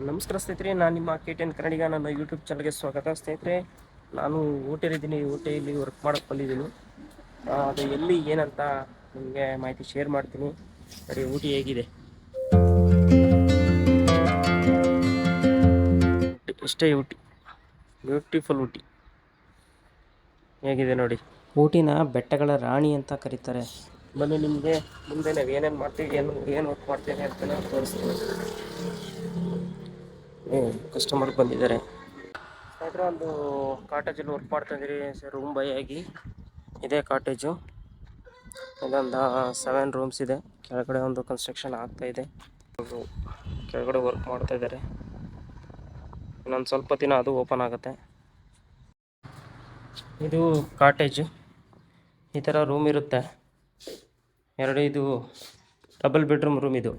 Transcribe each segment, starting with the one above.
ನಮಸ್ಕಾರ ಸ್ನೇಹಿತರೆ, ನಾನು ನಿಮ್ಮ KTN ಕನ್ನಡಿಗ. ನನ್ನ ಯೂಟ್ಯೂಬ್ ಚಾನಲ್ಗೆ ಸ್ವಾಗತ. ಸ್ನೇಹಿತರೆ, ನಾನು ಊಟಿಲಿದ್ದೀನಿ. ಊಟಿಯಲ್ಲಿ ವರ್ಕ್ ಮಾಡೋಕ್ಕೆ ಬಂದಿದ್ದೀನಿ. ಅದು ಎಲ್ಲಿ ಏನಂತ ನಿಮಗೆ ಮಾಹಿತಿ ಶೇರ್ ಮಾಡ್ತೀನಿ. ಸರಿ, ಊಟಿ ಹೇಗಿದೆ ಇಷ್ಟೇ. ಊಟಿ ಬ್ಯೂಟಿಫುಲ್. ಊಟಿ ಹೇಗಿದೆ ನೋಡಿ. ಊಟಿನ ಬೆಟ್ಟಗಳ ರಾಣಿ ಅಂತ ಕರೀತಾರೆ. ಬನ್ನಿ, ನಿಮಗೆ ಮುಂದೆ ನಾವು ಏನೇನು ಮಾಡ್ತೀವಿ, ಏನು ವರ್ಕ್ ಮಾಡ್ತೇನೆ ಅಂತ ತೋರಿಸ್ತೀನಿ. ಕಸ್ಟಮರ್ ಬಂದಿದ್ದಾರೆ. ಸ್ನೇಹಿತರೆ, ಒಂದು ಕಾಟೇಜಲ್ಲಿ ವರ್ಕ್ ಮಾಡ್ತಾ ಇದ್ದೀರಿ. ರೂಮ್ ಬೈ ಆಗಿ ಇದೇ ಕಾಟೇಜು. ಇದೊಂದು 7 ರೂಮ್ಸ್ ಇದೆ. ಕೆಳಗಡೆ ಒಂದು ಕನ್ಸ್ಟ್ರಕ್ಷನ್ ಆಗ್ತಾ ಇದೆ. ಕೆಳಗಡೆ ವರ್ಕ್ ಮಾಡ್ತಾ ಇದ್ದಾರೆ. ಇನ್ನೊಂದು ಸ್ವಲ್ಪ ದಿನ ಅದು ಓಪನ್ ಆಗುತ್ತೆ. ಇದು ಕಾಟೇಜು. ಈ ಥರ ರೂಮ್ ಇರುತ್ತೆ. ಇದು ಡಬಲ್ ಬೆಡ್ರೂಮ್ ರೂಮ್. ಇದು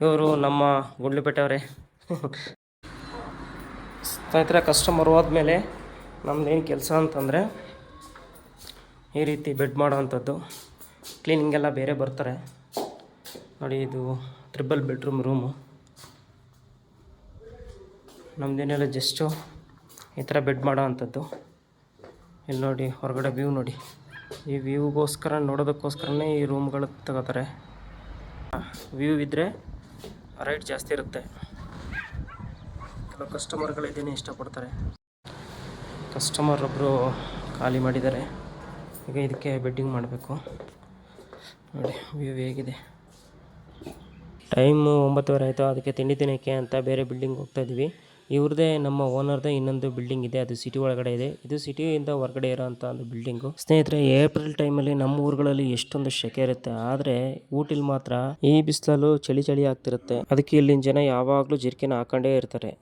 ಇವರು ನಮ್ಮ ಗುಂಡ್ಲುಪೇಟೆಯವರೇ. ಸ್ನೇಹಿತರೆ, ಕಸ್ಟಮರ್ ಹೋದ್ಮೇಲೆ ನಮ್ಮದೇನು ಕೆಲಸ ಅಂತಂದರೆ ಈ ರೀತಿ ಬೆಡ್ ಮಾಡೋವಂಥದ್ದು. ಕ್ಲೀನಿಂಗೆಲ್ಲ ಬೇರೆ ಬರ್ತಾರೆ ನೋಡಿ. ಇದು ಟ್ರಿಬಲ್ ಬೆಡ್ರೂಮ್ ರೂಮು. ನಮ್ಮದೇನೆಲ್ಲ ಜಸ್ಟು ಈ ಥರ ಬೆಡ್ ಮಾಡೋ ಅಂಥದ್ದು. ಇಲ್ಲಿ ನೋಡಿ, ಹೊರಗಡೆ ವ್ಯೂ ನೋಡಿ. ಈ ವ್ಯೂಗೋಸ್ಕರ ನೋಡೋದಕ್ಕೋಸ್ಕರನೇ ಈ ರೂಮ್ಗಳು ತಗೋತಾರೆ. ವ್ಯೂ ಇದ್ದರೆ ರೇಟ್ ಜಾಸ್ತಿ ಇರುತ್ತೆ. ಕೆಲವು ಕಸ್ಟಮರ್ಗಳು ಇದನ್ನೇ ಇಷ್ಟಪಡ್ತಾರೆ. ಕಸ್ಟಮರ್ ಒಬ್ಬರು ಖಾಲಿ ಮಾಡಿದ್ದಾರೆ. ಈಗ ಇದಕ್ಕೆ ಬೆಡ್ಡಿಂಗ್ ಮಾಡಬೇಕು ನೋಡಿ. ವ್ಯೂ ಹೇಗಿದೆ. ಟೈಮು 9:30 ಆಯಿತು. ಅದಕ್ಕೆ ತಿಂಡಿ ತಿನ್ನೋಕ್ಕೆ ಅಂತ ಬೇರೆ ಬಿಲ್ಡಿಂಗ್ ಹೋಗ್ತಾಯಿದ್ವಿ. ಇವ್ರದ್ದೇ, ನಮ್ಮ ಓನರ್ದೇ ಇನ್ನೊಂದು ಬಿಲ್ಡಿಂಗ್ ಇದೆ. ಅದು ಸಿಟಿ ಒಳಗಡೆ ಇದೆ. ಇದು ಸಿಟಿಯಿಂದ ಹೊರಗಡೆ ಇರೋಂಥ ಒಂದು ಬಿಲ್ಡಿಂಗು. ಸ್ನೇಹಿತರೆ, ಏಪ್ರಿಲ್ ಟೈಮಲ್ಲಿ ನಮ್ಮ ಊರುಗಳಲ್ಲಿ ಎಷ್ಟೊಂದು ಸೆಕೆ ಇರುತ್ತೆ. ಆದರೆ ಊಟಿಲಿ ಮಾತ್ರ ಈ ಬಿಸಿಲಲ್ಲೂ ಚಳಿ ಆಗ್ತಿರುತ್ತೆ. ಅದಕ್ಕೆ ಇಲ್ಲಿನ ಜನ ಯಾವಾಗಲೂ ಜರ್ಕಿನ್ ಹಾಕೊಂಡೇ ಇರ್ತಾರೆ.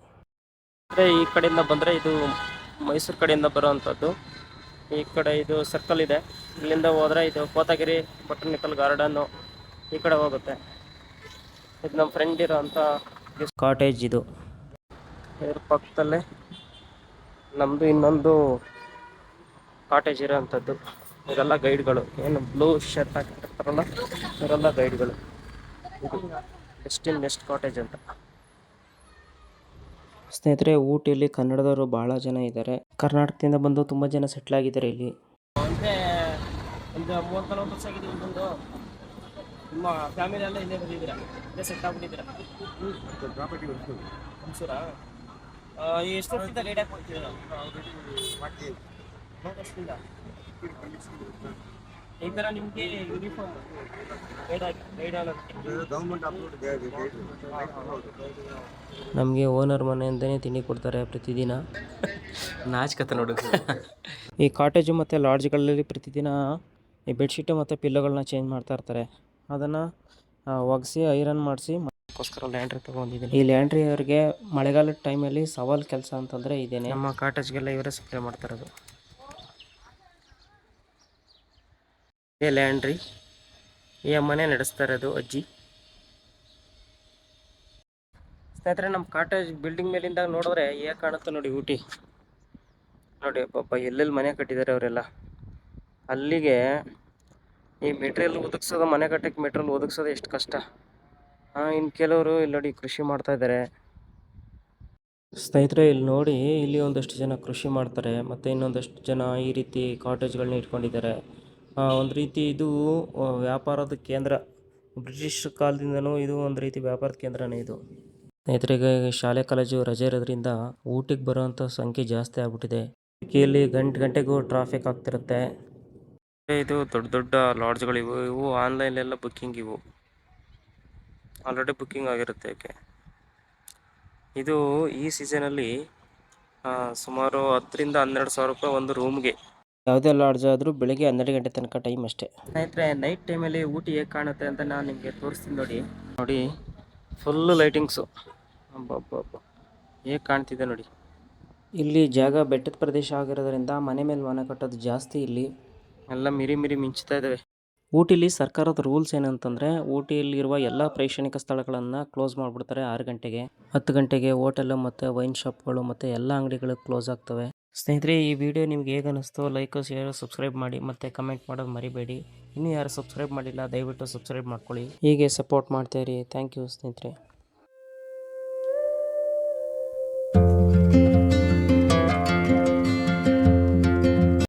ಈ ಕಡೆಯಿಂದ ಬಂದರೆ ಇದು ಮೈಸೂರು ಕಡೆಯಿಂದ ಬರೋವಂಥದ್ದು. ಈ ಕಡೆ ಇದು ಸರ್ಕಲ್ ಇದೆ. ಇಲ್ಲಿಂದ ಹೋದರೆ ಇದು ಕೋತಗಿರಿ ಬೊಟಾನಿಕಲ್ ಗಾರ್ಡನ್ನು ಈ ಕಡೆ ಹೋಗುತ್ತೆ. ಇದು ನಮ್ಮ ಫ್ರೆಂಡ್ ಇರೋಂಥ ಕಾಟೇಜ್. ಇದು ಇದ್ರ ಪಕ್ಕದಲ್ಲೇ ನಮ್ಮದು ಇನ್ನೊಂದು ಕಾಟೇಜ್ ಇರೋವಂಥದ್ದು. ಇವರೆಲ್ಲ ಗೈಡ್ಗಳು. ಏನು ಬ್ಲೂ ಶರ್ಟ್ ಹಾಕಿರ್ತಾರಲ್ಲ, ಇವರೆಲ್ಲ ಗೈಡ್ಗಳು. ಇದು ನೆಸ್ಟ್ ಕಾಟೇಜ್ ಅಂತ. ಸ್ನೇಹಿತರೆ, ಊಟಿಯಲ್ಲಿ ಕನ್ನಡದವರು ಭಾಳ ಜನ ಇದ್ದಾರೆ. ಕರ್ನಾಟಕದಿಂದ ಬಂದು ತುಂಬ ಜನ ಸೆಟ್ಲ್ ಆಗಿದ್ದಾರೆ ಇಲ್ಲಿ. ಅಂದರೆ ಒಂದು 30-40 ವರ್ಷ ಆಗಿದೆ ಇಲ್ಲೊಂದು. ನಿಮ್ಮ ಫ್ಯಾಮಿಲಿ ಎಲ್ಲ ಇಲ್ಲೇ ಬಂದಿದ್ದೀರಾ? ಇಲ್ಲೇ ಸೆಟ್ ಆಗ್ಬಿಟ್ಟಿದ್ದೀರಾ? ಮೈಸೂರಾ? ಎಷ್ಟು ವರ್ಷದಿಂದ ಗೈಡ್ ಹಾಕಿ ಕೊಡ್ತೀರಾ? ಈ ಥರ ನಿಮಗೆ ಯೂನಿಫಾರ್ಮ್ ನಮಗೆ ಓನರ್ ಮನೆಯಿಂದನೇ ತಿಂಡಿ ಕೊಡ್ತಾರೆ ಪ್ರತಿದಿನ. ನಾಚಿಕತೆ ನೋಡು. ಈ ಕಾಟೇಜು ಮತ್ತು ಲಾಡ್ಜ್ಗಳಲ್ಲಿ ಪ್ರತಿದಿನ ಈ ಬೆಡ್ಶೀಟು ಮತ್ತು ಪಿಲ್ಲೋಗಳನ್ನ ಚೇಂಜ್ ಮಾಡ್ತಾ ಇರ್ತಾರೆ. ಅದನ್ನು ಒಗೆಸಿ ಐರನ್ ಮಾಡಿಸಿ ಅದಕ್ಕೋಸ್ಕರ ಲ್ಯಾಂಡ್ರಿ ತೊಗೊಂಡಿದ್ದೀನಿ. ಈ ಲ್ಯಾಂಡ್ರಿ ಅವರಿಗೆ ಮಳೆಗಾಲದ ಟೈಮಲ್ಲಿ ಸವಾಲು ಕೆಲಸ ಅಂತಂದರೆ ಇದೇನೆ. ನಮ್ಮ ಕಾಟೇಜ್ಗೆಲ್ಲ ಇವರೇ ಸಪ್ಲೈ ಮಾಡ್ತಾ ಇರೋದು. ಇದೇ ಲ್ಯಾಂಡ್ರಿ. ಈ ಅಮ್ಮನೇ ನಡೆಸ್ತಾ ಇರೋದು ಅಜ್ಜಿ. ಸ್ನೇಹಿತರೆ, ನಮ್ಮ ಕಾಟೇಜ್ ಬಿಲ್ಡಿಂಗ್ ಮೇಲಿಂದ ನೋಡಿದ್ರೆ ಹೇಗೆ ಕಾಣುತ್ತೆ ನೋಡಿ ಊಟಿ. ನೋಡಿ ಪಾಪ ಎಲ್ಲೆಲ್ಲಿ ಮನೆ ಕಟ್ಟಿದ್ದಾರೆ ಅವರೆಲ್ಲ. ಅಲ್ಲಿಗೆ ಈ ಮೆಟೀರಿಯಲ್ ಒದಗಿಸೋದು, ಮನೆ ಕಟ್ಟಕ್ಕೆ ಮೆಟೀರಿಯಲ್ ಒದಗಿಸೋದು ಎಷ್ಟು ಕಷ್ಟ. ಇನ್ನು ಕೆಲವರು ಇಲ್ಲಿ ನೋಡಿ ಕೃಷಿ ಮಾಡ್ತಾ ಇದ್ದಾರೆ. ಸ್ನೇಹಿತರೆ, ಇಲ್ಲಿ ನೋಡಿ, ಇಲ್ಲಿ ಒಂದಷ್ಟು ಜನ ಕೃಷಿ ಮಾಡ್ತಾರೆ. ಮತ್ತು ಇನ್ನೊಂದಷ್ಟು ಜನ ಈ ರೀತಿ ಕಾಟೇಜ್ಗಳನ್ನ ಇಟ್ಕೊಂಡಿದ್ದಾರೆ. ಒಂದು ರೀತಿ ಇದು ವ್ಯಾಪಾರದ ಕೇಂದ್ರ. ಬ್ರಿಟಿಷ್ ಕಾಲದಿಂದನೂ ಇದು ಒಂದು ರೀತಿ ವ್ಯಾಪಾರದ ಕೇಂದ್ರನೇ ಇದು. ಸ್ನೇಹಿತರಿಗೆ ಶಾಲೆ ಕಾಲೇಜು ರಜೆ ಇರೋದ್ರಿಂದ ಊಟಿಗೆ ಬರೋವಂಥ ಸಂಖ್ಯೆ ಜಾಸ್ತಿ ಆಗ್ಬಿಟ್ಟಿದೆ. ಇಲ್ಲಿ ಗಂಟೆಗೂ ಟ್ರಾಫಿಕ್ ಆಗ್ತಿರುತ್ತೆ. ಇದು ದೊಡ್ಡ ದೊಡ್ಡ ಲಾಡ್ಜ್ಗಳು. ಇವು ಆನ್ಲೈನೆಲ್ಲ ಬುಕ್ಕಿಂಗ್. ಇವು ಆಲ್ರೆಡಿ ಬುಕ್ಕಿಂಗ್ ಆಗಿರುತ್ತೆ. ಯಾಕೆ ಇದು ಈ ಸೀಸನಲ್ಲಿ ಸುಮಾರು 10,000-12,000 ರೂಪಾಯಿ ಒಂದು ರೂಮ್ಗೆ. ಯಾವುದೇ ಲಾಡ್ಜ್ ಆದರೂ ಬೆಳಗ್ಗೆ 12 ಗಂಟೆ ತನಕ ಟೈಮ್ ಅಷ್ಟೇ. ಸ್ನೇಹಿತರೆ, ನೈಟ್ ಟೈಮಲ್ಲಿ ಊಟಿ ಹೇಗೆ ಕಾಣುತ್ತೆ ಅಂತ ನಾನು ನಿಮಗೆ ತೋರಿಸ್ತೀನಿ ನೋಡಿ. Full lightings. ಅಬ್ಬಬ್ಬಬ್ಬ, ಹೇಗೆ ಕಾಣ್ತಿದೆ ನೋಡಿ. ಇಲ್ಲಿ ಜಾಗ ಬೆಟ್ಟದ ಪ್ರದೇಶ ಆಗಿರೋದ್ರಿಂದ ಮನೆ ಮೇಲೆ ಮನೆ ಕಟ್ಟೋದು ಜಾಸ್ತಿ. ಇಲ್ಲಿ ಎಲ್ಲ ಮಿರಿ ಮಿಂಚ್ತಾ ಇದ್ದಾವೆ. ಊಟಿಲಿ ಸರ್ಕಾರದ ರೂಲ್ಸ್ ಏನಂತಂದರೆ, ಊಟಿಯಲ್ಲಿರುವ ಎಲ್ಲ ಪ್ರೇಕ್ಷಣಿಕ ಸ್ಥಳಗಳನ್ನು ಕ್ಲೋಸ್ ಮಾಡಿಬಿಡ್ತಾರೆ 6 ಗಂಟೆಗೆ. 10 ಗಂಟೆಗೆ ಹೋಟೆಲ್ ಮತ್ತು ವೈನ್ ಶಾಪ್ಗಳು ಮತ್ತು ಎಲ್ಲ ಅಂಗಡಿಗಳು ಕ್ಲೋಸ್ ಆಗ್ತವೆ. ಸ್ನೇಹಿತರೆ, ಈ ವಿಡಿಯೋ ನಿಮ್ಗೆ ಹೇಗೆ ಅನ್ನಿಸ್ತು ಲೈಕ್, ಶೇರ್, ಸಬ್ಸ್ಕ್ರೈಬ್ ಮಾಡಿ ಮತ್ತು ಕಮೆಂಟ್ ಮಾಡೋದು ಮರಿಬೇಡಿ. ಇನ್ನೂ ಯಾರು ಸಬ್ಸ್ಕ್ರೈಬ್ ಮಾಡಿಲ್ಲ ದಯವಿಟ್ಟು ಸಬ್ಸ್ಕ್ರೈಬ್ ಮಾಡ್ಕೊಳ್ಳಿ. ಹೀಗೆ ಸಪೋರ್ಟ್ ಮಾಡ್ತಾಯಿರಿ. ಥ್ಯಾಂಕ್ ಯು ಸ್ನೇಹಿತರೆ.